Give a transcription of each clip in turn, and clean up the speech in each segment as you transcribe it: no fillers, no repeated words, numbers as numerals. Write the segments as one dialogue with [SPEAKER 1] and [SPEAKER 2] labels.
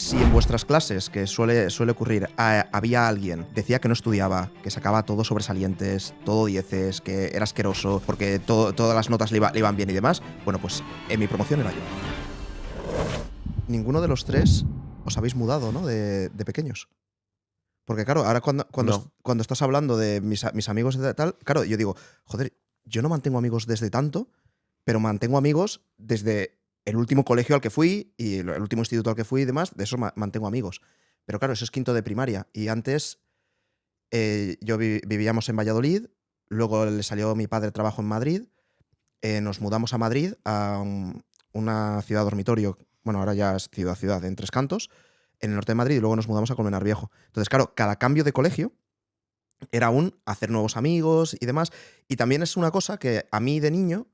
[SPEAKER 1] Si en vuestras clases, que suele ocurrir, había alguien, decía que no estudiaba, que sacaba todo sobresalientes, todo dieces, que era asqueroso, porque todas las notas le iban bien y demás, bueno, pues en mi promoción era yo. Ninguno de los tres os habéis mudado, ¿no? De pequeños. Porque claro, ahora cuando estás hablando de mis amigos de tal, claro, yo digo, joder, yo no mantengo amigos desde tanto, pero mantengo amigos desde el último colegio al que fui y el último instituto al que fui y demás, de eso mantengo amigos. Pero claro, eso es quinto de primaria. Y antes vivíamos en Valladolid, luego le salió mi padre trabajo en Madrid, nos mudamos a Madrid, a una ciudad dormitorio, bueno, ahora ya es ciudad, en Tres Cantos, en el norte de Madrid, y luego nos mudamos a Colmenar Viejo. Entonces, claro, cada cambio de colegio era hacer nuevos amigos y demás. Y también es una cosa que a mí de niño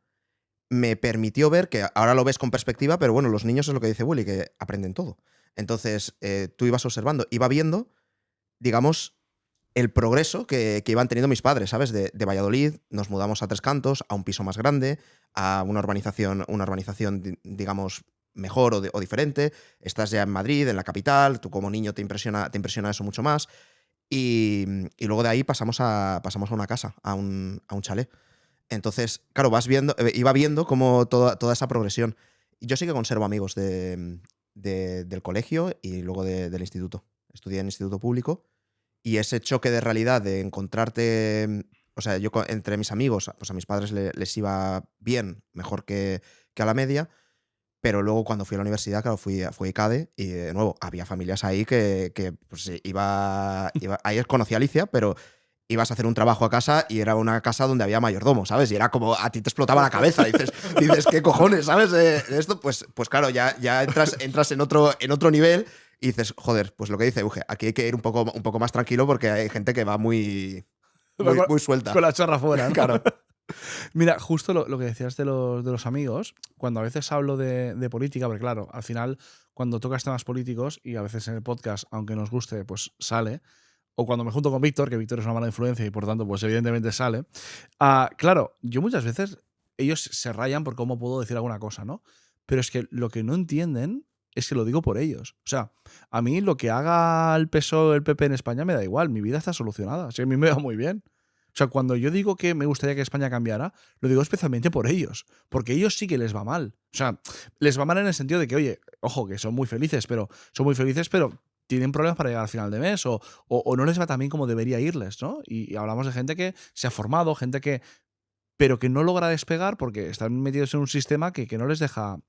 [SPEAKER 1] me permitió ver, que ahora lo ves con perspectiva, pero bueno, los niños es lo que dice Willy, que aprenden todo. Entonces, tú ibas observando, iba viendo, digamos, el progreso que iban teniendo mis padres, ¿sabes? De Valladolid nos mudamos a Tres Cantos, a un piso más grande, a una urbanización digamos, mejor o diferente. Estás ya en Madrid, en la capital, tú como niño te impresiona eso mucho más. Y luego de ahí pasamos a una casa, a un chalet. Entonces, claro, iba viendo como toda esa progresión. Yo sí que conservo amigos del colegio y luego del instituto. Estudié en instituto público y ese choque de realidad de encontrarte, o sea, yo entre mis amigos, pues a mis padres les iba bien, mejor que a la media, pero luego cuando fui a la universidad, claro, fui ICADE y de nuevo había familias ahí que pues, ahí conocí a Alicia, pero ibas a hacer un trabajo a casa y era una casa donde había mayordomo, ¿sabes? Y era como a ti te explotaba la cabeza. Dices ¿qué cojones, sabes? Esto, pues claro, ya entras en otro nivel y dices, joder, pues lo que dice Euge, aquí hay que ir un poco más tranquilo porque hay gente que va muy suelta.
[SPEAKER 2] Con la chorra fuera, ¿no?
[SPEAKER 1] Claro.
[SPEAKER 2] Mira, justo lo que decías de los amigos, cuando a veces hablo de política, porque claro, al final, cuando tocas temas políticos, y a veces en el podcast, aunque nos guste, pues sale, o cuando me junto con Víctor, que Víctor es una mala influencia y por tanto, pues evidentemente sale. Claro, yo muchas veces, ellos se rayan por cómo puedo decir alguna cosa, ¿no? Pero es que lo que no entienden es que lo digo por ellos. O sea, a mí lo que haga el PSOE o el PP en España me da igual, mi vida está solucionada. O sea, a mí me va muy bien. O sea, cuando yo digo que me gustaría que España cambiara, lo digo especialmente por ellos, porque ellos sí que les va mal. O sea, les va mal en el sentido de que, oye, ojo, que son muy felices, pero tienen problemas para llegar al final de mes o no les va tan bien como debería irles, ¿no? Y hablamos de gente que se ha formado, gente pero que no logra despegar porque están metidos en un sistema que no les deja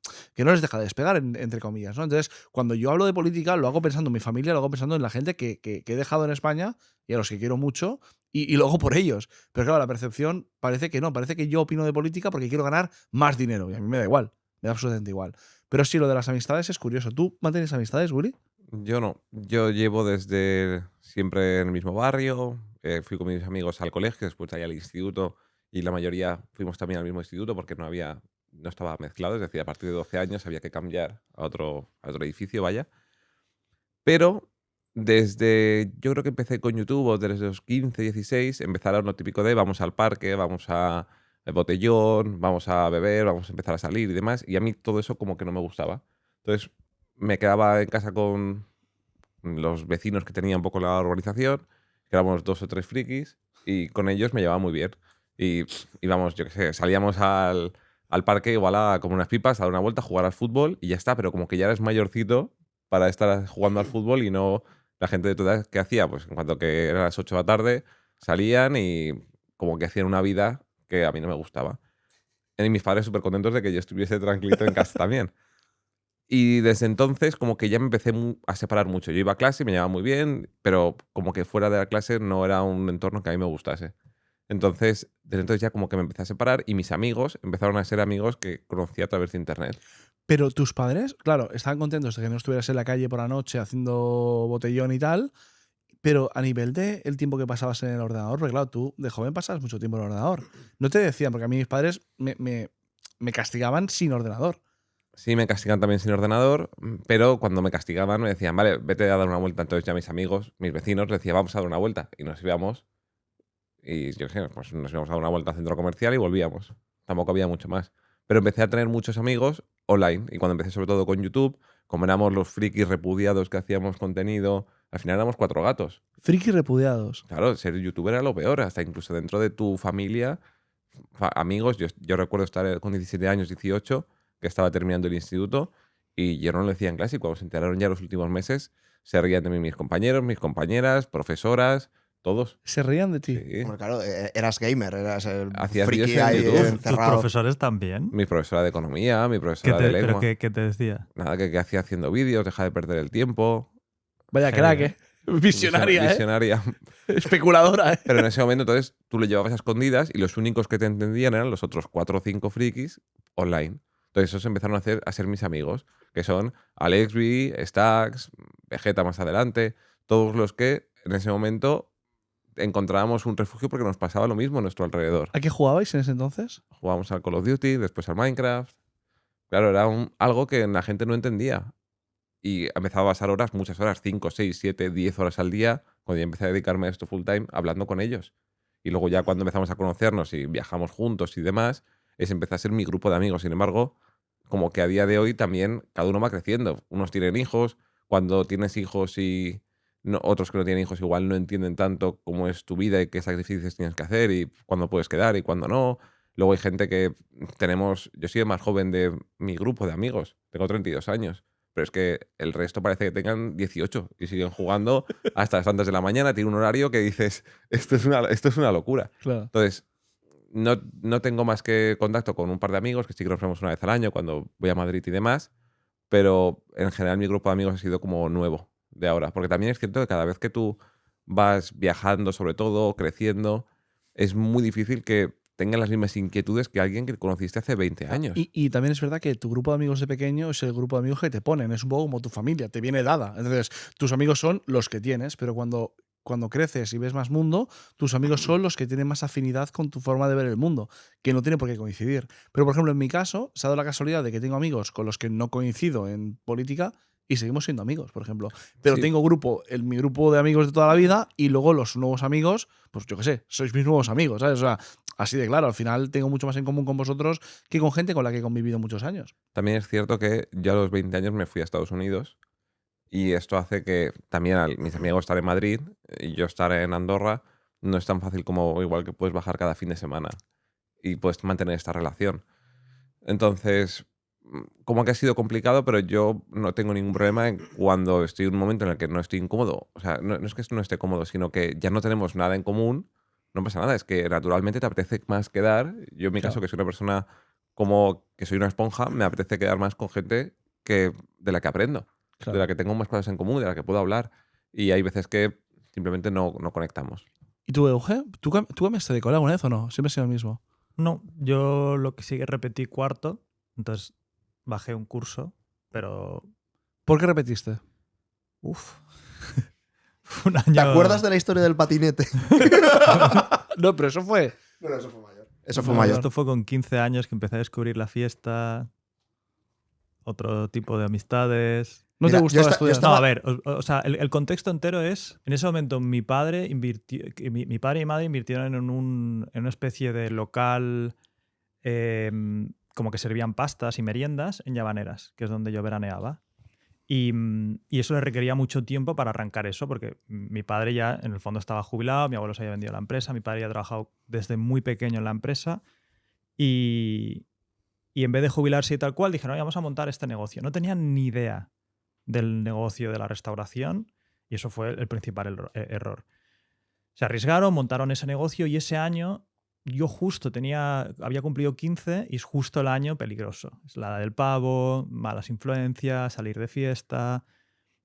[SPEAKER 2] despegar, entre comillas, ¿no? Entonces, cuando yo hablo de política, lo hago pensando en mi familia, lo hago pensando en la gente que he dejado en España y a los que quiero mucho y lo hago por ellos. Pero claro, la percepción parece que no, parece que yo opino de política porque quiero ganar más dinero y a mí me da igual, me da absolutamente igual. Pero sí, lo de las amistades es curioso. ¿Tú mantienes amistades, Willy?
[SPEAKER 3] Yo no. Yo llevo desde siempre en el mismo barrio. Fui con mis amigos al colegio, después de ahí al instituto. Y la mayoría fuimos también al mismo instituto porque no estaba mezclado. Es decir, a partir de 12 años había que cambiar a otro edificio, vaya. Pero yo creo que empecé con YouTube o desde los 15, 16, empezaron lo típico de vamos al parque, vamos a el botellón, vamos a beber, vamos a empezar a salir y demás. Y a mí todo eso como que no me gustaba. Entonces me quedaba en casa con los vecinos que tenían un poco la organización, que éramos 2 o 3 frikis, y con ellos me llevaba muy bien. Y íbamos, yo qué sé, salíamos al parque igual a como unas pipas, a dar una vuelta, a jugar al fútbol y ya está, pero como que ya eres mayorcito para estar jugando al fútbol y no la gente de tu edad, ¿qué hacía? Pues en cuanto que eran las 8 de la tarde, salían y como que hacían una vida que a mí no me gustaba. Y mis padres súper contentos de que yo estuviese tranquilito en casa también. Y desde entonces como que ya me empecé a separar mucho. Yo iba a clase y me llevaba muy bien, pero como que fuera de la clase no era un entorno que a mí me gustase. Entonces, desde entonces ya como que me empecé a separar y mis amigos empezaron a ser amigos que conocí a través de internet.
[SPEAKER 2] Pero tus padres, claro, estaban contentos de que no estuvieras en la calle por la noche haciendo botellón y tal, pero a nivel de el tiempo que pasabas en el ordenador, porque claro, tú de joven pasabas mucho tiempo en el ordenador. No te decían, porque a mí mis padres me castigaban sin ordenador.
[SPEAKER 3] Sí, me castigan también sin ordenador, pero cuando me castigaban me decían, vale, vete a dar una vuelta. Entonces ya mis amigos, mis vecinos, les decía, vamos a dar una vuelta. Y nos íbamos, y yo qué sé, pues nos íbamos a dar una vuelta al centro comercial y volvíamos. Tampoco había mucho más. Pero empecé a tener muchos amigos online. Y cuando empecé sobre todo con YouTube, como éramos los frikis repudiados que hacíamos contenido, al final éramos 4 gatos.
[SPEAKER 2] Friki repudiados.
[SPEAKER 3] Claro, ser youtuber era lo peor, hasta incluso dentro de tu familia, amigos. Yo recuerdo estar con 17 años, 18, que estaba terminando el instituto, y yo no lo decía en clase, y cuando se enteraron ya los últimos meses, se reían de mí mis compañeros, mis compañeras, profesoras, todos.
[SPEAKER 2] Se reían de ti.
[SPEAKER 3] Sí.
[SPEAKER 1] Bueno, claro, eras gamer, eras el
[SPEAKER 3] Hacías
[SPEAKER 1] friki
[SPEAKER 3] vídeos en
[SPEAKER 1] ahí
[SPEAKER 3] YouTube.
[SPEAKER 4] ¿Tus
[SPEAKER 1] encerrado.
[SPEAKER 4] profesores también?
[SPEAKER 3] Mi profesora de economía, mi profesora de
[SPEAKER 4] ¿Pero
[SPEAKER 3] lengua.
[SPEAKER 4] qué te decía?
[SPEAKER 3] Nada, que hacía haciendo vídeos, deja de perder el tiempo.
[SPEAKER 2] Vaya crack, ¿eh? Visionaria, ¿eh?
[SPEAKER 3] Visionaria.
[SPEAKER 2] Especuladora, ¿eh?
[SPEAKER 3] Pero en ese momento, entonces, tú le llevabas a escondidas y los únicos que te entendían eran los otros 4 o 5 frikis online. Entonces, esos empezaron a ser mis amigos, que son Alexby, Stax, Vegeta más adelante, todos los que en ese momento encontrábamos un refugio porque nos pasaba lo mismo a nuestro alrededor.
[SPEAKER 2] ¿A qué jugabais en ese entonces?
[SPEAKER 3] Jugábamos al Call of Duty, después al Minecraft. Claro, era algo que la gente no entendía. Y empezaba a pasar horas, muchas horas, 5, 6, 7, 10 horas al día, cuando ya empecé a dedicarme a esto full time, hablando con ellos. Y luego ya cuando empezamos a conocernos y viajamos juntos y demás, empezó a ser mi grupo de amigos. Sin embargo, como que a día de hoy también cada uno va creciendo. Unos tienen hijos, cuando tienes hijos y otros que no tienen hijos igual no entienden tanto cómo es tu vida y qué sacrificios tienes que hacer y cuándo puedes quedar y cuándo no. Luego hay gente que yo soy el más joven de mi grupo de amigos, tengo 32 años. Pero es que el resto parece que tengan 18 y siguen jugando hasta las tantas de la mañana. Tiene un horario que dices, esto es una locura.
[SPEAKER 2] Claro.
[SPEAKER 3] Entonces, no tengo más que contacto con un par de amigos, que sí que nos vemos una vez al año cuando voy a Madrid y demás. Pero en general mi grupo de amigos ha sido como nuevo de ahora. Porque también es cierto que cada vez que tú vas viajando, sobre todo, creciendo, es muy difícil que tengan las mismas inquietudes que alguien que conociste hace 20 años.
[SPEAKER 2] Y también es verdad que tu grupo de amigos de pequeño es el grupo de amigos que te ponen, es un poco como tu familia, te viene dada. Entonces, tus amigos son los que tienes, pero cuando creces y ves más mundo, tus amigos son los que tienen más afinidad con tu forma de ver el mundo, que no tiene por qué coincidir. Pero, por ejemplo, en mi caso, se ha dado la casualidad de que tengo amigos con los que no coincido en política y seguimos siendo amigos, por ejemplo. Pero
[SPEAKER 3] Sí.
[SPEAKER 2] tengo mi grupo de amigos de toda la vida y luego los nuevos amigos, pues yo qué sé, sois mis nuevos amigos, ¿sabes? O sea, así de claro, al final tengo mucho más en común con vosotros que con gente con la que he convivido muchos años.
[SPEAKER 3] También es cierto que yo a los 20 años me fui a Estados Unidos y esto hace que también mis amigos estar en Madrid y yo estar en Andorra no es tan fácil como igual que puedes bajar cada fin de semana y puedes mantener esta relación. Entonces, como que ha sido complicado, pero yo no tengo ningún problema cuando estoy en un momento en el que no estoy incómodo. O sea, no es que no esté cómodo, sino que ya no tenemos nada en común. No pasa nada, es que naturalmente te apetece más quedar. Yo en mi caso, que soy una persona como que soy una esponja, me apetece quedar más con gente de la que aprendo, de la que tengo más cosas en común, de la que puedo hablar. Y hay veces que simplemente no conectamos.
[SPEAKER 2] ¿Y tú, Euge? ¿Tú cambiaste de cola alguna vez o no? Siempre ha sido el mismo.
[SPEAKER 4] No, yo lo que sí que repetí cuarto, entonces bajé un curso, pero
[SPEAKER 2] ¿Por qué repetiste?
[SPEAKER 4] un año...
[SPEAKER 1] ¿Te acuerdas de la historia del patinete?
[SPEAKER 2] No, pero eso fue...
[SPEAKER 1] No, eso fue mayor. Eso fue
[SPEAKER 4] No,
[SPEAKER 1] mayor.
[SPEAKER 4] Esto fue con 15 años que empecé a descubrir la fiesta, otro tipo de amistades.
[SPEAKER 2] ¿No
[SPEAKER 1] Mira,
[SPEAKER 2] te gustaba
[SPEAKER 1] yo
[SPEAKER 2] estudiar?
[SPEAKER 4] No, a ver, o sea, el contexto entero es, en ese momento mi padre y mi madre invirtieron en una especie de local como que servían pastas y meriendas en Llavaneras, que es donde yo veraneaba. Y eso le requería mucho tiempo para arrancar eso, porque mi padre ya en el fondo estaba jubilado, mi abuelo se había vendido la empresa, mi padre ya ha trabajado desde muy pequeño en la empresa y en vez de jubilarse y tal cual, dijeron, "Oye, vamos a montar este negocio". No tenían ni idea del negocio de la restauración y eso fue el principal error. Se arriesgaron, montaron ese negocio y ese año yo justo había cumplido 15 y es justo el año peligroso. Es la edad del pavo, malas influencias, salir de fiesta.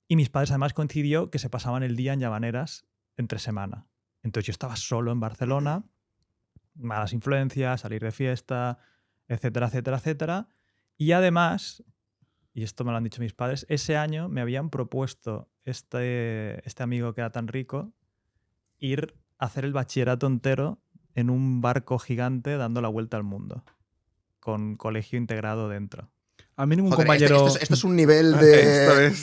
[SPEAKER 4] Y mis padres además coincidió que se pasaban el día en Llavaneras entre semana. Entonces yo estaba solo en Barcelona, malas influencias, salir de fiesta, etcétera, etcétera, etcétera. Y además, y esto me lo han dicho mis padres, ese año me habían propuesto este amigo que era tan rico ir a hacer el bachillerato entero en un barco gigante dando la vuelta al mundo, con colegio integrado dentro.
[SPEAKER 2] A mí ningún
[SPEAKER 1] Joder,
[SPEAKER 2] compañero...
[SPEAKER 1] esto es un nivel de...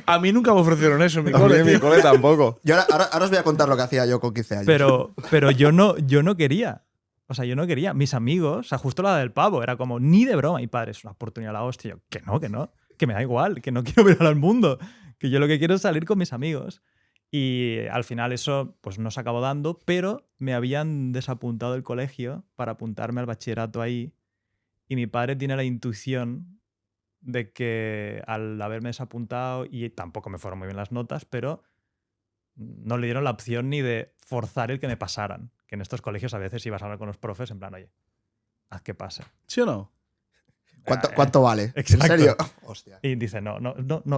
[SPEAKER 2] A mí nunca me ofrecieron eso en mi
[SPEAKER 3] A mí
[SPEAKER 2] cole,
[SPEAKER 3] en mi
[SPEAKER 2] tío.
[SPEAKER 3] cole tampoco.
[SPEAKER 1] Yo ahora os voy a contar lo que hacía yo con 15 años.
[SPEAKER 4] Pero yo no quería. O sea, yo no quería. Mis amigos, o sea, justo la del pavo, era como, ni de broma. Mi padre, es una oportunidad la hostia. Yo, que no. que me da igual, que no quiero ver al mundo, que yo lo que quiero es salir con mis amigos. Y al final eso pues no se acabó dando, pero me habían desapuntado del colegio para apuntarme al bachillerato ahí. Y mi padre tiene la intuición de que al haberme desapuntado, y tampoco me fueron muy bien las notas, pero no le dieron la opción ni de forzar el que me pasaran. Que en estos colegios a veces ibas a hablar con los profes en plan, oye, haz que pase.
[SPEAKER 2] ¿Sí o no?
[SPEAKER 1] ¿Cuánto vale?
[SPEAKER 4] Exacto.
[SPEAKER 1] ¿En serio? Hostia.
[SPEAKER 4] Y dice, no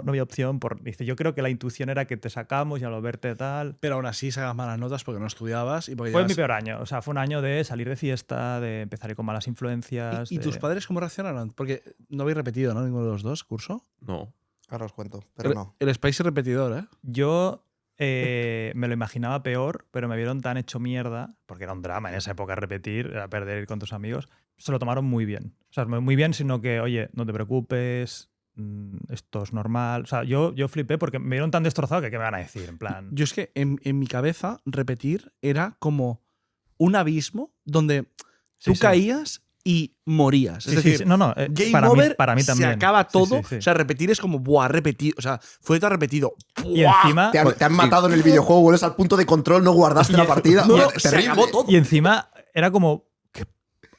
[SPEAKER 4] había opción. Dice, yo creo que la intuición era que te sacamos y al verte tal.
[SPEAKER 2] Pero aún así sacas malas notas porque no estudiabas y porque
[SPEAKER 4] Fue
[SPEAKER 2] llevas-
[SPEAKER 4] mi peor año. O sea, fue un año de salir de fiesta, de empezar a ir con malas influencias.
[SPEAKER 2] ¿Y tus padres cómo reaccionaron? Porque no habéis repetido, ¿no? Ninguno de los dos curso.
[SPEAKER 3] No.
[SPEAKER 1] Ahora os cuento, pero
[SPEAKER 2] el,
[SPEAKER 1] no.
[SPEAKER 2] el Spicy repetidor, ¿eh?
[SPEAKER 4] Yo me lo imaginaba peor, pero me vieron tan hecho mierda, porque era un drama en esa época repetir, era perder ir con tus amigos. Se lo tomaron muy bien. O sea, muy bien, sino que, oye, no te preocupes, esto es normal. O sea, yo flipé porque me vieron tan destrozado que ¿qué me van a decir? En plan.
[SPEAKER 2] Yo es que en mi cabeza repetir era como un abismo donde tú
[SPEAKER 4] Sí.
[SPEAKER 2] caías y morías.
[SPEAKER 4] Sí,
[SPEAKER 2] Es
[SPEAKER 4] sí,
[SPEAKER 2] decir,
[SPEAKER 4] sí. No,
[SPEAKER 2] game
[SPEAKER 4] para
[SPEAKER 2] over,
[SPEAKER 4] para mí también.
[SPEAKER 2] se acaba
[SPEAKER 4] Sí,
[SPEAKER 2] todo.
[SPEAKER 4] sí, sí.
[SPEAKER 2] O sea, repetir es como, buah, repetir. O sea, fue tan repetido.
[SPEAKER 4] Y
[SPEAKER 2] ¡buah!
[SPEAKER 4] encima,
[SPEAKER 1] Te han matado en el videojuego, vuelves al punto de control, no guardaste la partida.
[SPEAKER 2] No,
[SPEAKER 1] Mira,
[SPEAKER 2] se
[SPEAKER 1] terrible.
[SPEAKER 2] acabó todo.
[SPEAKER 4] y encima era como, qué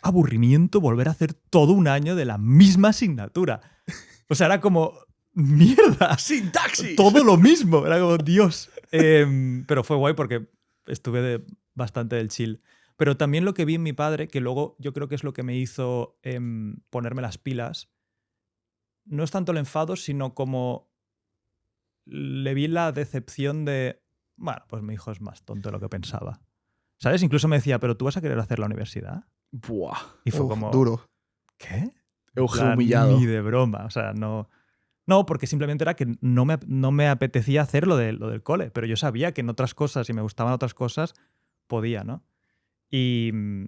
[SPEAKER 4] aburrimiento volver a hacer todo un año de la misma asignatura. O sea, era como, mierda.
[SPEAKER 2] ¡Sintaxis!
[SPEAKER 4] Todo lo mismo. Era como, Dios. Pero fue guay porque estuve bastante del chill. Pero también lo que vi en mi padre, que luego yo creo que es lo que me hizo ponerme las pilas, no es tanto el enfado, sino como le vi la decepción de, bueno, pues mi hijo es más tonto de lo que pensaba. ¿Sabes? Incluso me decía, pero tú vas a querer hacer la universidad.
[SPEAKER 2] Buah.
[SPEAKER 4] Y fue
[SPEAKER 1] Uf,
[SPEAKER 4] como,
[SPEAKER 1] duro.
[SPEAKER 4] ¿qué?
[SPEAKER 2] Euge
[SPEAKER 4] Plan,
[SPEAKER 2] humillado.
[SPEAKER 4] Ni de broma. O sea, no. No, porque simplemente era que no me apetecía hacer lo del cole. Pero yo sabía que en otras cosas, si me gustaban otras cosas, podía, ¿no? Y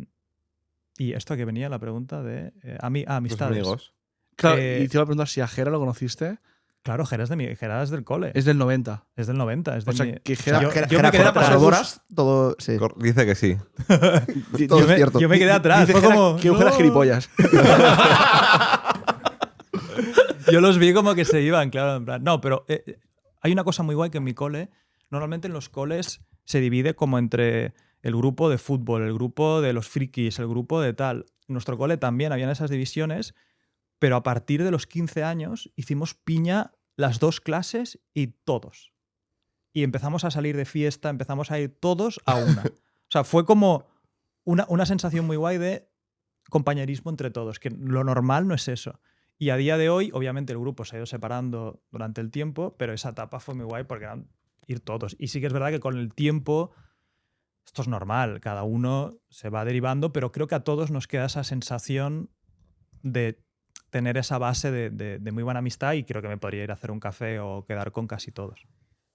[SPEAKER 4] esto que venía la pregunta de
[SPEAKER 3] Tus
[SPEAKER 4] amistades.
[SPEAKER 3] amigos.
[SPEAKER 2] Claro,
[SPEAKER 4] Eh,
[SPEAKER 2] y te iba a preguntar si a Jera lo conociste.
[SPEAKER 4] Claro, Geras es del cole.
[SPEAKER 2] Es del 90.
[SPEAKER 4] Es del 90. Es de
[SPEAKER 2] O sea,
[SPEAKER 4] mi-
[SPEAKER 2] que
[SPEAKER 1] O sea,
[SPEAKER 2] Jera-
[SPEAKER 1] Jera-
[SPEAKER 4] yo
[SPEAKER 1] Jera
[SPEAKER 4] me quedé
[SPEAKER 1] por
[SPEAKER 4] atrás.
[SPEAKER 1] horas, todo. Sí.
[SPEAKER 3] Dice que sí.
[SPEAKER 1] Todo
[SPEAKER 4] yo,
[SPEAKER 1] es cierto.
[SPEAKER 4] yo me quedé atrás.
[SPEAKER 2] Dice
[SPEAKER 4] Fue
[SPEAKER 2] Jera
[SPEAKER 4] como,
[SPEAKER 2] que Euge era
[SPEAKER 4] "No".
[SPEAKER 2] gilipollas.
[SPEAKER 4] Yo los vi como que se iban, claro. En plan. No, pero hay una cosa muy guay que en mi cole, normalmente en los coles se divide como entre el grupo de fútbol, el grupo de los frikis, el grupo de tal. En nuestro cole también habían esas divisiones, pero a partir de los 15 años hicimos piña las dos clases y todos. Y empezamos a salir de fiesta, empezamos a ir todos a una. O sea, fue como una sensación muy guay de compañerismo entre todos, que lo normal no es eso. Y a día de hoy, obviamente, el grupo se ha ido separando durante el tiempo, pero esa etapa fue muy guay porque eran ir todos. Y sí que es verdad que con el tiempo, esto es normal, cada uno se va derivando, pero creo que a todos nos queda esa sensación de tener esa base de muy buena amistad y creo que me podría ir a hacer un café o quedar con casi todos.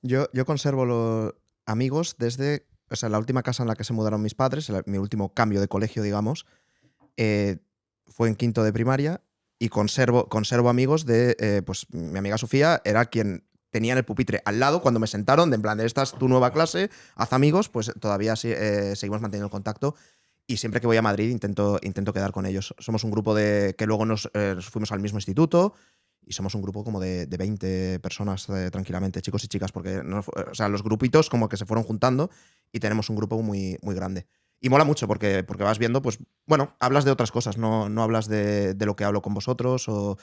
[SPEAKER 1] Yo conservo los amigos desde. O sea, la última casa en la que se mudaron mis padres, mi último cambio de colegio, digamos, fue en quinto de primaria y conservo amigos de. Pues mi amiga Sofía era quien tenía en el pupitre al lado cuando me sentaron, de en plan, de esta es tu nueva clase, haz amigos, pues todavía seguimos manteniendo el contacto. Y siempre que voy a Madrid intento quedar con ellos. Somos un grupo que luego nos fuimos al mismo instituto y somos un grupo como de 20 personas tranquilamente, chicos y chicas, porque o sea, los grupitos como que se fueron juntando y tenemos un grupo muy, muy grande. Y mola mucho porque vas viendo, pues, bueno, hablas de otras cosas, no hablas de lo que hablo con vosotros. O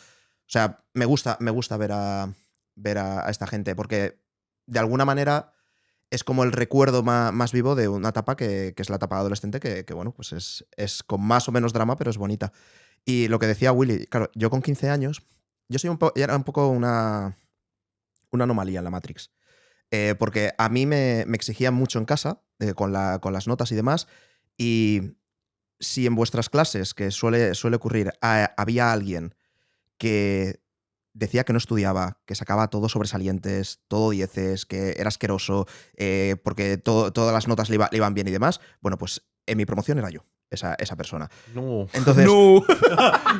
[SPEAKER 1] sea, me gusta ver a esta gente porque de alguna manera es como el recuerdo más vivo de una etapa que es la etapa adolescente, que bueno, pues es con más o menos drama, pero es bonita. Y lo que decía Willy, claro, yo con 15 años, yo era un poco una anomalía en la Matrix. Porque a mí me exigían mucho en casa, con las notas y demás, y si en vuestras clases, que suele ocurrir, había alguien que decía que no estudiaba, que sacaba todo sobresalientes, todo 10s, que era asqueroso, porque todas las notas le iban bien y demás, bueno, pues en mi promoción era yo, esa persona.
[SPEAKER 3] No.
[SPEAKER 1] Entonces,
[SPEAKER 2] ¡No!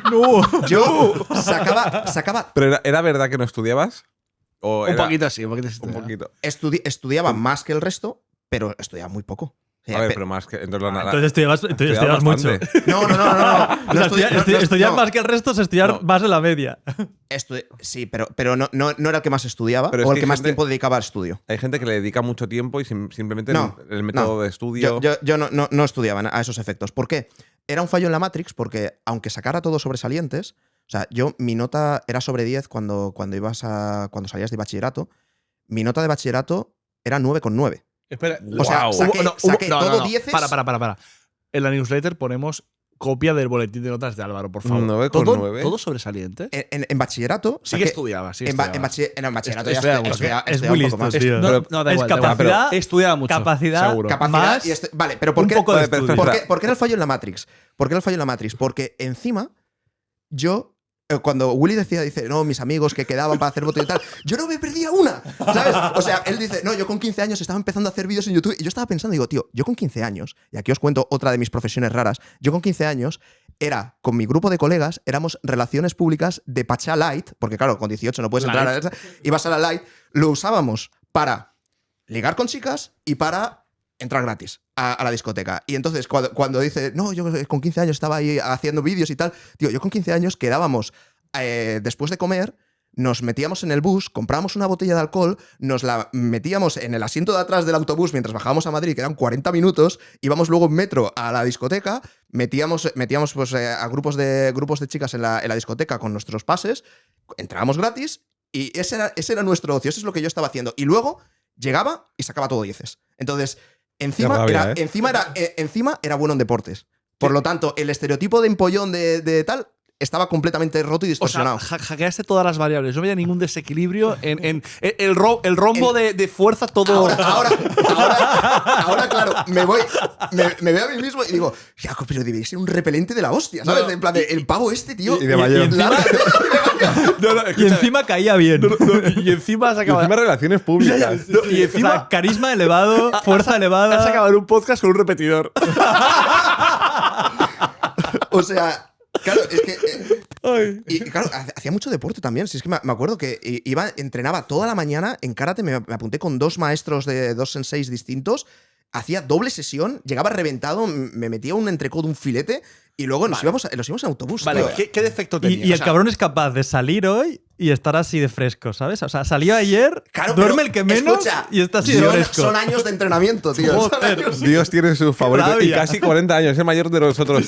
[SPEAKER 1] ¡no! Yo sacaba
[SPEAKER 3] ¿Pero era verdad que no estudiabas? ¿O
[SPEAKER 2] Un
[SPEAKER 3] era
[SPEAKER 2] poquito así, un poquito así.
[SPEAKER 3] un poquito?
[SPEAKER 1] estudiaba más que el resto, pero estudiaba muy poco.
[SPEAKER 3] A ver, pero más que.
[SPEAKER 4] Entonces estudiabas mucho.
[SPEAKER 3] bastante.
[SPEAKER 1] No.
[SPEAKER 4] O sea, estudiar más que el resto es estudiar más de la media.
[SPEAKER 1] Sí, pero no era el que más estudiaba
[SPEAKER 3] Pero es
[SPEAKER 1] o el
[SPEAKER 3] que
[SPEAKER 1] que más
[SPEAKER 3] gente-
[SPEAKER 1] tiempo dedicaba al estudio.
[SPEAKER 3] Hay gente que le dedica mucho tiempo y simplemente
[SPEAKER 1] No,
[SPEAKER 3] el método
[SPEAKER 1] no.
[SPEAKER 3] de estudio.
[SPEAKER 1] Yo no estudiaba a esos efectos. ¿Por qué? Era un fallo en la Matrix porque, aunque sacara todos sobresalientes, o sea, mi nota era sobre 10 cuando salías de bachillerato. Mi nota de bachillerato era 9,9.
[SPEAKER 2] Espera,
[SPEAKER 1] O sea,
[SPEAKER 3] Guau.
[SPEAKER 1] saqué todo 10.
[SPEAKER 2] Para. En la newsletter ponemos copia del boletín de notas de Álvaro, por favor.
[SPEAKER 3] 9,9.
[SPEAKER 2] Todo sobresaliente.
[SPEAKER 1] En bachillerato.
[SPEAKER 2] Sí que
[SPEAKER 1] saqué-
[SPEAKER 2] estudiaba, sí que
[SPEAKER 1] en, ba- en
[SPEAKER 2] estudiaba.
[SPEAKER 1] bachillerato
[SPEAKER 2] Estudiaba
[SPEAKER 1] ya
[SPEAKER 2] mucho.
[SPEAKER 1] estudiaba
[SPEAKER 4] Es
[SPEAKER 1] un
[SPEAKER 4] muy
[SPEAKER 1] poco
[SPEAKER 4] listo,
[SPEAKER 1] más.
[SPEAKER 4] tío.
[SPEAKER 2] No, da
[SPEAKER 4] Es
[SPEAKER 2] igual.
[SPEAKER 4] capacidad,
[SPEAKER 2] Estudiaba mucho.
[SPEAKER 4] capacidad,
[SPEAKER 2] seguro.
[SPEAKER 1] Capacidad
[SPEAKER 4] más
[SPEAKER 1] vale, pero ¿por
[SPEAKER 4] un
[SPEAKER 1] qué?
[SPEAKER 4] poco de
[SPEAKER 3] Espera,
[SPEAKER 4] estudio.
[SPEAKER 3] espera.
[SPEAKER 1] ¿Por qué era el fallo en la Matrix? ¿Por qué era el fallo en la Matrix? Porque encima, cuando Willy dice, no, mis amigos que quedaban para hacer voto y tal, yo no me perdía una, ¿sabes? O sea, él dice, no, yo con 15 años estaba empezando a hacer vídeos en YouTube y yo estaba pensando, digo, tío, yo con 15 años, y aquí os cuento otra de mis profesiones raras, yo con 15 años era, con mi grupo de colegas, éramos relaciones públicas de Pachá Light, porque claro, con 18 no puedes entrar a esa, ibas a la Light, lo usábamos para ligar con chicas y para entrar gratis a la discoteca. Y entonces, cuando dice, no, yo con 15 años estaba ahí haciendo vídeos y tal, tío, yo con 15 años quedábamos después de comer, nos metíamos en el bus, comprábamos una botella de alcohol, nos la metíamos en el asiento de atrás del autobús mientras bajábamos a Madrid, que eran 40 minutos, íbamos luego en metro a la discoteca, metíamos pues, a grupos de chicas en la discoteca con nuestros pases, entrábamos gratis y ese era nuestro ocio, eso es lo que yo estaba haciendo. Y luego llegaba y sacaba todo 10. Entonces, encima,
[SPEAKER 3] Qué rabia,
[SPEAKER 1] encima era bueno en deportes. Por lo tanto, el estereotipo de empollón de tal estaba completamente roto y
[SPEAKER 2] O sea,
[SPEAKER 1] distorsionado.
[SPEAKER 2] hackeaste todas las variables. No había ningún desequilibrio en el rombo de fuerza todo.
[SPEAKER 1] Ahora, claro, me veo a mí mismo y digo, ya, pero debería ser un repelente de la hostia, ¿sabes? En plan, el pavo este, tío.
[SPEAKER 3] Y de mayor.
[SPEAKER 4] Y encima caía bien.
[SPEAKER 2] Y encima has
[SPEAKER 3] Y
[SPEAKER 2] acabado.
[SPEAKER 3] encima relaciones públicas.
[SPEAKER 2] Y
[SPEAKER 4] O sea, carisma elevado, fuerza elevada.
[SPEAKER 2] has acabado en un podcast con un repetidor.
[SPEAKER 1] O sea, claro, es que. Y claro, hacía mucho deporte también. Si es que me acuerdo que entrenaba toda la mañana en karate, me apunté con 2 maestros de 2 senseis distintos. Hacía doble sesión, llegaba reventado, me metía un entrecot, un filete, y luego nos íbamos en autobús.
[SPEAKER 2] Vale,
[SPEAKER 1] tío.
[SPEAKER 2] ¿qué defecto tenía?
[SPEAKER 4] Y
[SPEAKER 2] O
[SPEAKER 4] el
[SPEAKER 2] sea,
[SPEAKER 4] cabrón es capaz de salir hoy y estar así de fresco, ¿sabes? O sea, salió ayer,
[SPEAKER 1] Claro,
[SPEAKER 4] duerme
[SPEAKER 1] pero,
[SPEAKER 4] el que menos
[SPEAKER 1] escucha,
[SPEAKER 4] y está así de fresco.
[SPEAKER 1] son años de entrenamiento, tío. Son
[SPEAKER 4] Joder.
[SPEAKER 1] años.
[SPEAKER 3] Dios tiene sus favoritos. Y
[SPEAKER 4] rabia.
[SPEAKER 3] casi 40 años, es el mayor de nosotros.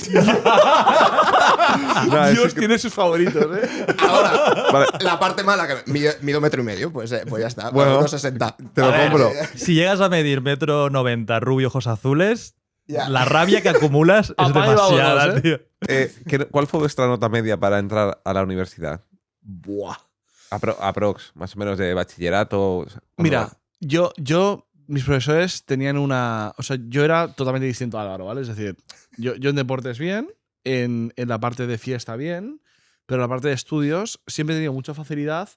[SPEAKER 3] No, es
[SPEAKER 2] Dios
[SPEAKER 3] que-
[SPEAKER 2] tiene sus favoritos, ¿eh?
[SPEAKER 1] Ahora,
[SPEAKER 3] Vale,
[SPEAKER 1] la parte mala, que mido 1,5 metros, pues ya está.
[SPEAKER 3] Bueno,
[SPEAKER 1] 1,60.
[SPEAKER 3] te lo compro.
[SPEAKER 4] Si llegas a medir 1,90 m, rubio, ojos azules,
[SPEAKER 1] Ya.
[SPEAKER 4] la rabia que acumulas es
[SPEAKER 2] Apaga y
[SPEAKER 4] demasiada,
[SPEAKER 2] vámonos,
[SPEAKER 4] tío.
[SPEAKER 3] ¿Cuál fue vuestra nota media para entrar a la universidad?
[SPEAKER 2] Buah.
[SPEAKER 3] Aprox, más o menos de bachillerato.
[SPEAKER 2] Mira, mis profesores tenían una. O sea, yo era totalmente distinto a Álvaro, ¿vale? Es decir, yo en deportes bien, en la parte de fiesta bien, pero en la parte de estudios siempre he tenido mucha facilidad,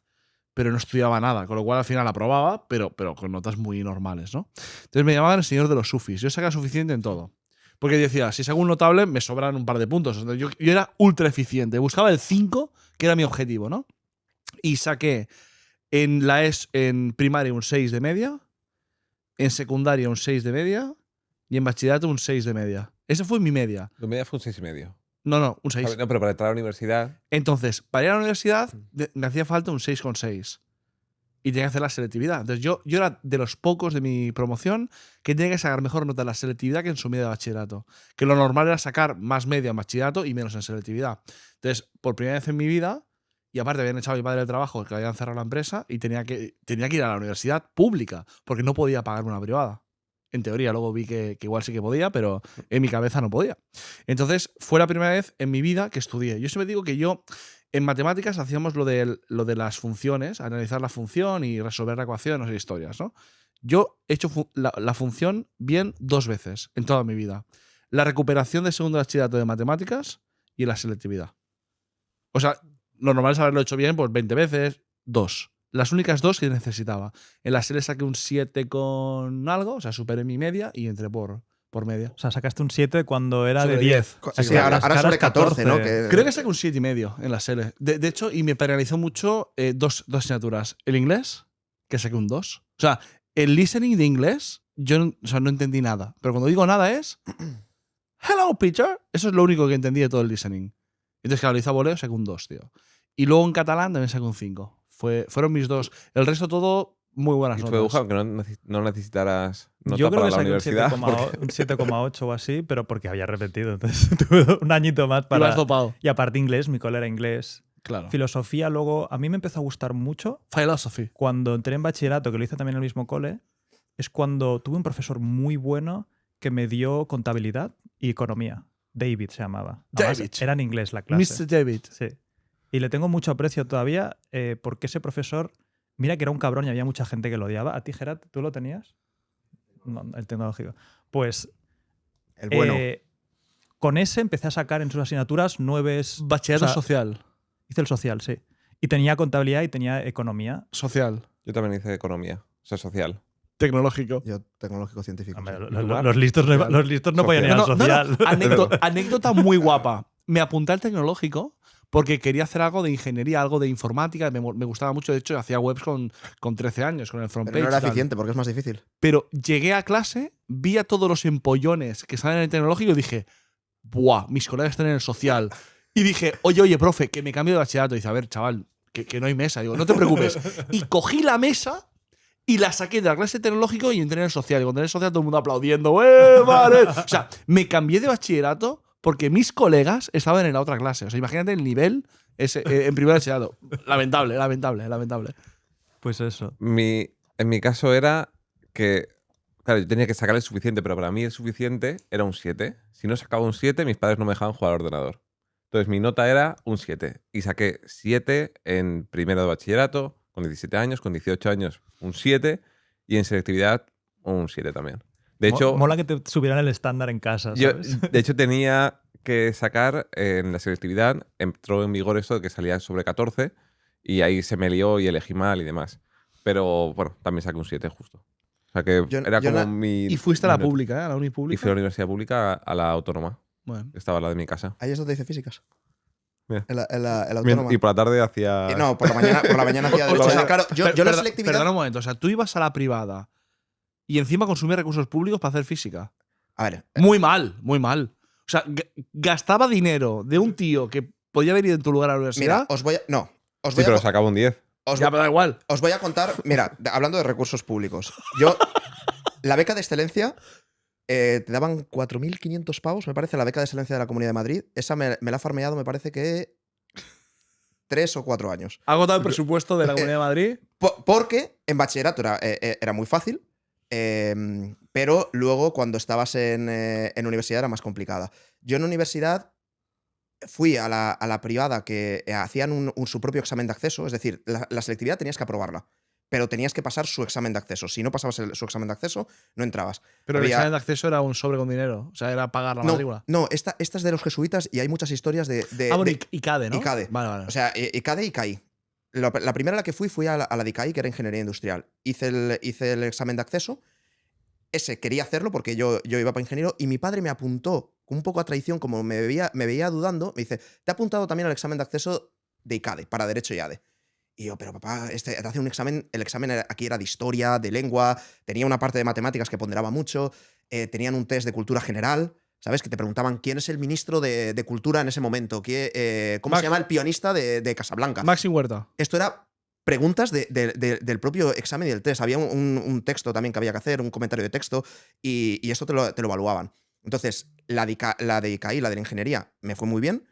[SPEAKER 2] pero no estudiaba nada, con lo cual al final aprobaba, pero con notas muy normales, ¿no? Entonces me llamaban el señor de los sufis. Yo sacaba suficiente en todo. Porque decía, si saco un notable, me sobran un par de puntos. Entonces, yo era ultra eficiente. Buscaba el 5, que era mi objetivo, ¿no? Y saqué en la en primaria un 6 de media, en secundaria un 6 de media y en bachillerato un 6 de media. Esa fue mi media.
[SPEAKER 3] La media fue un 6,5.
[SPEAKER 2] No, un 6.
[SPEAKER 3] No, pero para entrar a la universidad.
[SPEAKER 2] Entonces, para ir a la universidad me hacía falta un 6,6. Y tenía que hacer la selectividad. Entonces, yo era de los pocos de mi promoción que tenía que sacar mejor nota en la selectividad que en su media de bachillerato. Que lo normal era sacar más media en bachillerato y menos en selectividad. Entonces, por primera vez en mi vida, y aparte habían echado a mi padre del trabajo, que habían cerrado la empresa, y tenía que ir a la universidad pública, porque no podía pagar una privada. En teoría, luego vi que igual sí que podía, pero en mi cabeza no podía. Entonces, fue la primera vez en mi vida que estudié. Yo siempre digo que en matemáticas hacíamos lo de las funciones, analizar la función y resolver ecuaciones e historias, ¿no? Yo he hecho la función bien 2 veces en toda mi vida. La recuperación de segundo bachillerato de matemáticas y la selectividad. O sea, lo normal es haberlo hecho bien pues 20 veces, 2. Las únicas 2 que necesitaba. En la SELE saqué un 7 con algo, o sea, superé mi media y entré por media.
[SPEAKER 4] O sea, sacaste un 7 cuando era
[SPEAKER 2] Sobre
[SPEAKER 4] de 10.
[SPEAKER 1] Sí, ahora sobre 14, ¿no?
[SPEAKER 2] Creo que saqué un 7,5 en la SELE. De hecho, y me penalizó mucho dos asignaturas. El inglés, que saqué un 2. O sea, el listening de inglés, yo no entendí nada. Pero cuando digo nada es Hello, Peter. Eso es lo único que entendí de todo el listening. Entonces, claro, lo hice a voleo, saqué un 2, tío. Y luego en catalán también saqué un 5. Fueron mis 2. El resto todo muy buenas
[SPEAKER 3] ¿Y
[SPEAKER 2] notas.
[SPEAKER 3] fue dibujado aunque no necesitaras nota
[SPEAKER 4] Yo creo
[SPEAKER 3] para
[SPEAKER 4] que
[SPEAKER 3] la
[SPEAKER 4] saqué
[SPEAKER 3] universidad?
[SPEAKER 4] un 7,8 o así, pero porque había repetido. Entonces tuve un añito más para.
[SPEAKER 2] Ibas dopado.
[SPEAKER 4] Y aparte inglés, mi cole era inglés.
[SPEAKER 2] Claro.
[SPEAKER 4] Filosofía, luego, a mí me empezó a gustar mucho
[SPEAKER 2] Philosophy.
[SPEAKER 4] cuando entré en bachillerato, que lo hice también en el mismo cole. Es cuando tuve un profesor muy bueno que me dio contabilidad y economía. David se llamaba. Además,
[SPEAKER 2] David.
[SPEAKER 4] era en inglés la clase.
[SPEAKER 2] Mr. David.
[SPEAKER 4] Sí. Y le tengo mucho aprecio todavía porque ese profesor, mira que era un cabrón y había mucha gente que lo odiaba. ¿A ti, Gerard, tú lo tenías? No, el tecnológico. Pues
[SPEAKER 1] El bueno.
[SPEAKER 4] con ese empecé a sacar en sus asignaturas 9.
[SPEAKER 2] Bachillerato
[SPEAKER 4] O sea,
[SPEAKER 2] social.
[SPEAKER 4] Hice el social, sí. Y tenía contabilidad y tenía economía.
[SPEAKER 2] Social.
[SPEAKER 3] Yo también hice economía, o sea, social.
[SPEAKER 2] Tecnológico.
[SPEAKER 1] Yo, tecnológico científico.
[SPEAKER 4] Hombre,
[SPEAKER 1] sí.
[SPEAKER 4] los listos no podían ir al social.
[SPEAKER 2] Anécdota muy guapa. Me apunté al tecnológico porque quería hacer algo de ingeniería, algo de informática. Me gustaba mucho. De hecho, hacía webs con 13 años, con el front
[SPEAKER 1] Pero
[SPEAKER 2] page.
[SPEAKER 1] no era
[SPEAKER 2] tal.
[SPEAKER 1] eficiente porque es más difícil.
[SPEAKER 2] Pero llegué a clase, vi a todos los empollones que estaban en el tecnológico y dije, ¡buah! Mis colegas están en el social. Y dije, oye, profe, que me cambio de bachillerato. Y dice, a ver, chaval, que no hay mesa. Digo, no te preocupes. Y cogí la mesa y la saqué de la clase de tecnológico y entré en el social. Y cuando entré en el social todo el mundo aplaudiendo. Vale! O sea, me cambié de bachillerato porque mis colegas estaban en la otra clase. O sea, imagínate el nivel ese, en primer bachillerato. Lamentable.
[SPEAKER 4] Pues eso.
[SPEAKER 3] En mi caso era que, claro, yo tenía que sacar el suficiente, pero para mí el suficiente era un 7. Si no sacaba un 7, mis padres no me dejaban jugar al ordenador. Entonces mi nota era un 7. Y saqué 7 en primero de bachillerato, con 17 años, con 18 años un 7 y en selectividad un 7 también. De hecho,
[SPEAKER 4] Mola que te subieran el estándar en casa,
[SPEAKER 3] yo,
[SPEAKER 4] ¿sabes?
[SPEAKER 3] de hecho, tenía que sacar en la selectividad, entró en vigor eso de que salía sobre 14 y ahí se me lió y elegí mal y demás. Pero bueno, también saqué un 7 justo. O sea que era como mi...
[SPEAKER 2] Y fuiste a la
[SPEAKER 3] mi nota.
[SPEAKER 2] pública, ¿eh? A la uni
[SPEAKER 3] Y
[SPEAKER 2] pública.
[SPEAKER 3] fui a la universidad pública, a la autónoma.
[SPEAKER 2] Bueno.
[SPEAKER 3] Estaba al lado de mi casa.
[SPEAKER 1] Ahí es donde hice físicas.
[SPEAKER 3] Mira.
[SPEAKER 1] En la autónoma.
[SPEAKER 3] Y por la tarde hacía...
[SPEAKER 1] No, por la mañana hacía derecho. O sea, claro, yo la
[SPEAKER 2] Perdona,
[SPEAKER 1] selectividad.
[SPEAKER 2] Perdona un momento. O sea, tú ibas a la privada y encima consumías recursos públicos para hacer física.
[SPEAKER 1] A ver,
[SPEAKER 2] Muy mal. O sea, gastaba dinero de un tío que podía haber ido en tu lugar a la universidad.
[SPEAKER 1] mira, os voy a. No. Os
[SPEAKER 3] Sí,
[SPEAKER 1] voy
[SPEAKER 3] pero
[SPEAKER 1] a,
[SPEAKER 3] sacaba un 10.
[SPEAKER 1] os,
[SPEAKER 2] Ya, pero da igual.
[SPEAKER 1] os voy a contar. Mira, hablando de recursos públicos. Yo. La beca de excelencia. Te daban 4.500 pavos, me parece, la beca de excelencia de la Comunidad de Madrid. Esa me la ha farmeado, me parece que 3 o 4 años.
[SPEAKER 2] Ha agotado el presupuesto de la Comunidad de Madrid.
[SPEAKER 1] Porque en bachillerato era muy fácil, pero luego cuando estabas en universidad era más complicada. Yo en universidad fui a la privada que hacían su propio examen de acceso, es decir, la selectividad tenías que aprobarla, pero tenías que pasar su examen de acceso. Si no pasabas su examen de acceso, no entrabas.
[SPEAKER 2] Pero el examen de acceso era un sobre con dinero. O sea, era pagar la matrícula.
[SPEAKER 1] No, esta es de los jesuitas y hay muchas historias de
[SPEAKER 2] bueno, ICADE, ¿no?
[SPEAKER 1] ICADE.
[SPEAKER 2] Vale.
[SPEAKER 1] O sea, ICADE y CAI. La primera a la que fui a la de CAI, que era Ingeniería Industrial. Hice el examen de acceso. Ese quería hacerlo porque yo iba para ingeniero y mi padre me apuntó un poco a traición, como me veía dudando. Me dice, te he apuntado también al examen de acceso de ICADE, para Derecho y ADE. Y yo, pero papá, te hace un examen. El examen aquí era de historia, de lengua, tenía una parte de matemáticas que ponderaba mucho, tenían un test de cultura general, ¿sabes? Que te preguntaban quién es el ministro de cultura en ese momento, cómo se llama el pianista de Casablanca.
[SPEAKER 2] Maxim Huerta.
[SPEAKER 1] Esto era preguntas del propio examen y del test. Había un texto también que había que hacer, un comentario de texto, y esto te lo evaluaban. Entonces, la de ICAI, la de la ingeniería, me fue muy bien.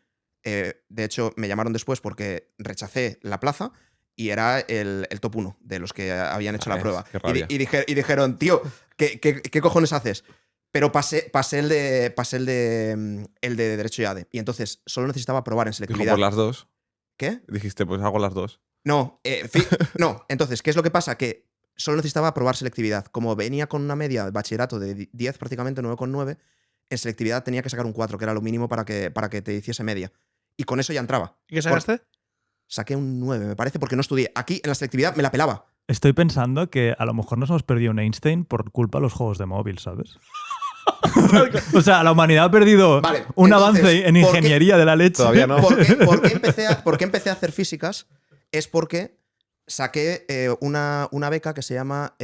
[SPEAKER 1] De hecho, me llamaron después porque rechacé la plaza. Y era el top 1 de los que habían hecho la prueba. Y dijeron, tío, ¿qué cojones haces? Pero pasé el de Derecho y ADE. Y entonces solo necesitaba aprobar en selectividad.
[SPEAKER 3] Dijo por las dos.
[SPEAKER 1] ¿Qué?
[SPEAKER 3] Dijiste, pues hago las dos.
[SPEAKER 1] No, no. Entonces, ¿qué es lo que pasa? Que solo necesitaba aprobar selectividad. Como venía con una media de bachillerato de 10 prácticamente, 9,9, en selectividad tenía que sacar un 4, que era lo mínimo para que te hiciese media. Y con eso ya entraba.
[SPEAKER 2] ¿Y qué sacaste?
[SPEAKER 1] Saqué un 9, me parece, porque no estudié. Aquí, en la selectividad, me la pelaba.
[SPEAKER 4] Estoy pensando que a lo mejor nos hemos perdido un Einstein por culpa de los juegos de móvil, ¿sabes? O sea, la humanidad ha perdido un avance en ingeniería de la leche.
[SPEAKER 3] Todavía no.
[SPEAKER 1] ¿Por qué empecé a hacer físicas? Es porque saqué una beca que se llama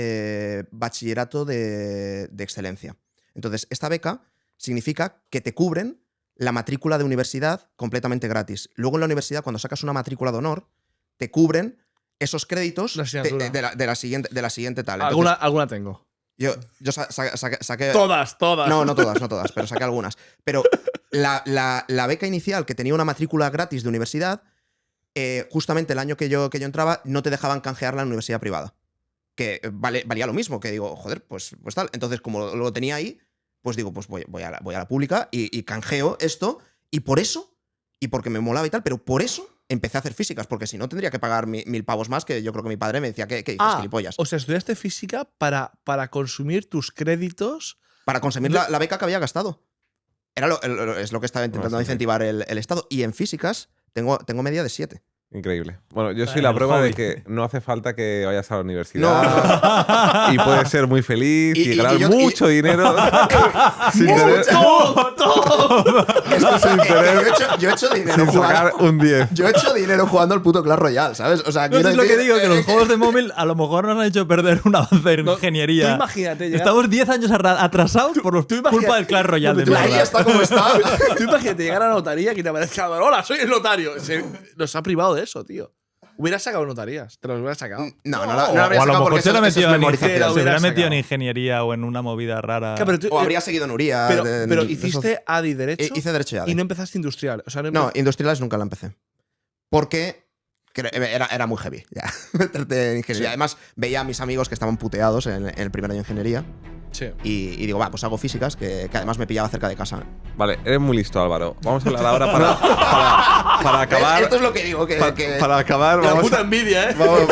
[SPEAKER 1] Bachillerato de Excelencia. Entonces, esta beca significa que te cubren la matrícula de universidad completamente gratis. Luego en la universidad, cuando sacas una matrícula de honor, te cubren esos créditos de la siguiente tal. Entonces,
[SPEAKER 2] Alguna tengo.
[SPEAKER 1] Yo saqué...
[SPEAKER 2] Todas.
[SPEAKER 1] No todas, pero saqué algunas. Pero la beca inicial, que tenía una matrícula gratis de universidad, justamente el año que yo entraba, no te dejaban canjearla en la universidad privada. Que valía lo mismo, que digo, joder, pues tal. Entonces, como lo tenía ahí, pues digo, pues voy a la pública y canjeo esto. Y por eso, y porque me molaba y tal, pero por eso empecé a hacer físicas, porque si no tendría que pagar 1000 pavos más, que yo creo que mi padre me decía, ¿qué dices, gilipollas?
[SPEAKER 2] O sea, estudiaste física para consumir tus créditos.
[SPEAKER 1] Para consumir la beca que había gastado. Es lo que estaba intentando incentivar el Estado. Y en físicas tengo media de 7.
[SPEAKER 3] Increíble. Bueno, yo soy la prueba de que no hace falta que vayas a la universidad.
[SPEAKER 1] No.
[SPEAKER 3] Y puedes ser muy feliz y ganar
[SPEAKER 1] yo-
[SPEAKER 3] mucho dinero. sin tener,
[SPEAKER 2] ¡Todo!
[SPEAKER 1] Yo he hecho dinero
[SPEAKER 3] sin
[SPEAKER 1] jugando.
[SPEAKER 3] sacar un 10.
[SPEAKER 1] Yo he hecho dinero jugando al puto Clash Royale, ¿sabes? O sea,
[SPEAKER 4] No, eso es lo que
[SPEAKER 1] decir-
[SPEAKER 4] digo, que los juegos de móvil a lo mejor nos han hecho perder un avance en
[SPEAKER 2] No,
[SPEAKER 4] ingeniería.
[SPEAKER 2] Tú imagínate llegar.
[SPEAKER 4] Estamos 10 años atrasados por culpa del Clash Royale de
[SPEAKER 1] La IA
[SPEAKER 4] mierda.
[SPEAKER 1] está como está.
[SPEAKER 2] Tú imagínate llegar a la notaría y que te aparezca, hola, soy el notario. Nos ha privado de eso, tío. Hubieras sacado notarías, te los hubieras sacado.
[SPEAKER 1] No
[SPEAKER 4] O
[SPEAKER 1] habría
[SPEAKER 4] a lo
[SPEAKER 1] sacado
[SPEAKER 4] mejor
[SPEAKER 1] porque
[SPEAKER 4] se lo
[SPEAKER 1] eso es
[SPEAKER 4] metió en
[SPEAKER 1] memorización.
[SPEAKER 2] Pero
[SPEAKER 4] se hubiera
[SPEAKER 2] hubieras
[SPEAKER 4] metido en
[SPEAKER 2] sacado.
[SPEAKER 4] ingeniería o en una movida rara.
[SPEAKER 2] Claro, pero tú-
[SPEAKER 1] O habría seguido en URIA.
[SPEAKER 2] pero hiciste ADI Derecho
[SPEAKER 1] Hice Derecho y ADI.
[SPEAKER 2] y no empezaste industrial. O sea,
[SPEAKER 1] No, industriales nunca la empecé. Porque era muy heavy ya meterte en ingeniería.
[SPEAKER 2] Sí.
[SPEAKER 1] Además, veía a mis amigos que estaban puteados en el primer año de ingeniería.
[SPEAKER 2] Sí.
[SPEAKER 1] Y digo, va, pues hago físicas, que además me pillaba cerca de casa.
[SPEAKER 3] Vale, eres muy listo, Álvaro. Vamos a hablar ahora para acabar.
[SPEAKER 1] Esto es lo que digo,
[SPEAKER 3] Para acabar,
[SPEAKER 2] La
[SPEAKER 3] vamos
[SPEAKER 2] puta envidia, ¿eh?
[SPEAKER 3] vamos-